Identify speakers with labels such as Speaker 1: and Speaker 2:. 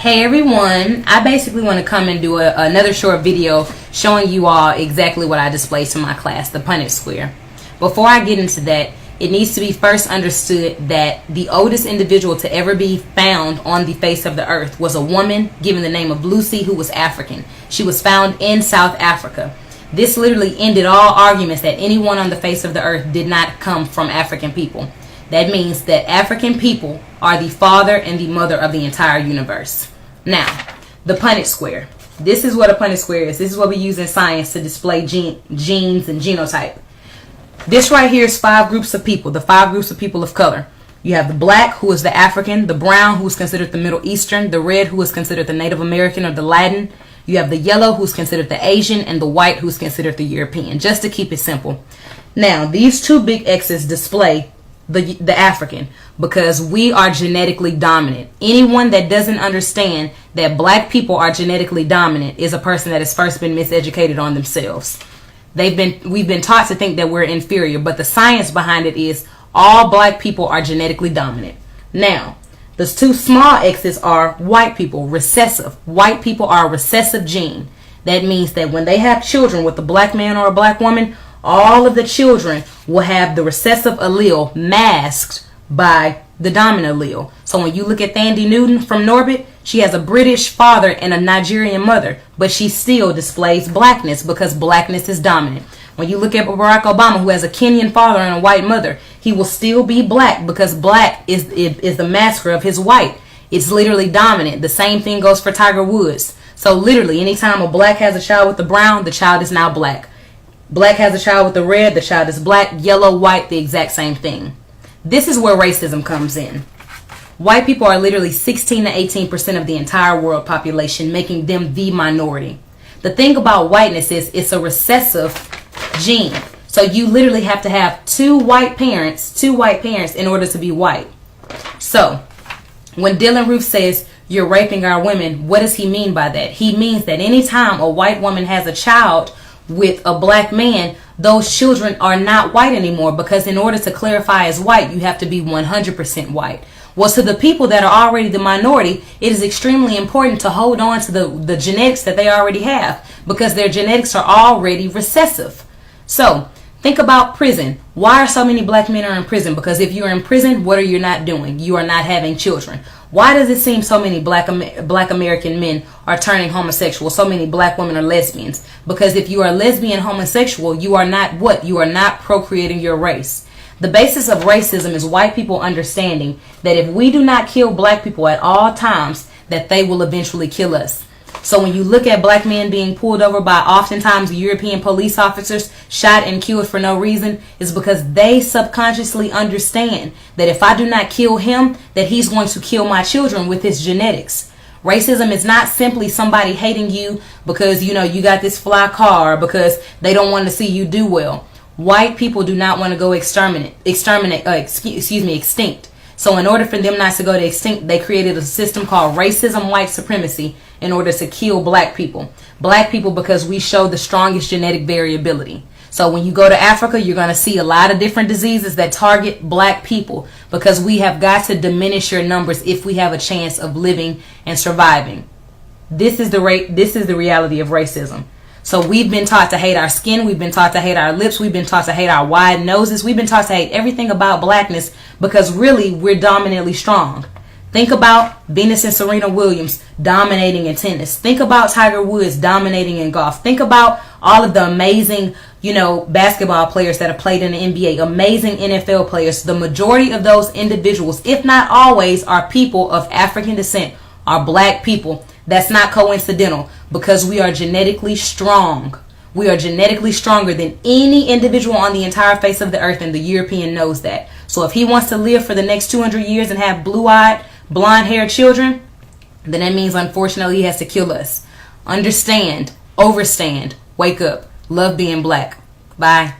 Speaker 1: Hey everyone, I basically want to come and do another short video showing you all exactly what I displayed to my class, the Punnett square. Before I get into that, it needs to be first understood that the oldest individual to ever be found on the face of the earth was a woman given the name of Lucy, who was African. She was found in South Africa. This literally ended all arguments that anyone on the face of the earth did not come from African people. That means that African people are the father and the mother of the entire universe. Now, the Punnett square. This is what a Punnett square is. This is what we use in science to display genes and genotype. This right here is 5 groups of people, the 5 groups of people of color. You have the black, who is the African, the brown, who is considered the Middle Eastern, the red, who is considered the Native American or the Latin. You have the yellow, who's considered the Asian, and the white, who's considered the European, just to keep it simple. Now, these 2 big X's display the African, because we are genetically dominant. Anyone that doesn't understand that black people are genetically dominant is a person that has first been miseducated on themselves. We've been taught to think that we're inferior, but the science behind it is all black people are genetically dominant. Now, those 2 small X's are white people, recessive. White people are a recessive gene. That means that when they have children with a black man or a black woman, all of the children will have the recessive allele masked by the dominant allele. So when you look at Thandie Newton from Norbit, she has a British father and a Nigerian mother, but she still displays blackness because blackness is dominant. When you look at Barack Obama, who has a Kenyan father and a white mother, he will still be black because black is the masker of his white. It's literally dominant. The same thing goes for Tiger Woods. So literally, anytime a black has a child with the brown, the child is now black. Black has a child with the red, the child is black. Yellow, white, the exact same thing. This is where racism comes in. White people are literally 16 to 18% of the entire world population, making them the minority. The thing about whiteness is it's a recessive gene. So you literally have to have 2 white parents in order to be white. So when Dylan Roof says you're raping our women, what does he mean by that? He means that anytime a white woman has a child with a black man, those children are not white anymore, because in order to clarify as white, you have to be 100% white. Well, to the people that are already the minority, it is extremely important to hold on to the genetics that they already have, because their genetics are already recessive. So think about prison. Why are so many black men are in prison? Because if you're in prison, what are you not doing? You are not having children. Why does it seem so many black American men are turning homosexual? So many black women are lesbians. Because if you are lesbian homosexual, you are not what? You are not procreating your race. The basis of racism is white people understanding that if we do not kill black people at all times, that they will eventually kill us. So when you look at black men being pulled over by oftentimes European police officers, shot and killed for no reason, is because they subconsciously understand that if I do not kill him, that he's going to kill my children with his genetics. Racism is not simply somebody hating you because, you got this fly car, or because they don't want to see you do well. White people do not want to go extinct. So in order for them not to go to extinct, they created a system called racism, white supremacy, in order to kill black people. Black people because we show the strongest genetic variability. So when you go to Africa, you're going to see a lot of different diseases that target black people, because we have got to diminish your numbers if we have a chance of living and surviving. This is the reality of racism. So we've been taught to hate our skin. We've been taught to hate our lips. We've been taught to hate our wide noses. We've been taught to hate everything about blackness, because really we're dominantly strong. Think about Venus and Serena Williams dominating in tennis. Think about Tiger Woods dominating in golf. Think about all of the amazing, basketball players that have played in the NBA, amazing NFL players. The majority of those individuals, if not always, are people of African descent, are black people. That's not coincidental, because we are genetically strong. We are genetically stronger than any individual on the entire face of the earth, and the European knows that. So if he wants to live for the next 200 years and have blue-eyed, blonde-haired children, then that means unfortunately he has to kill us. Understand, overstand, wake up, love being black. Bye.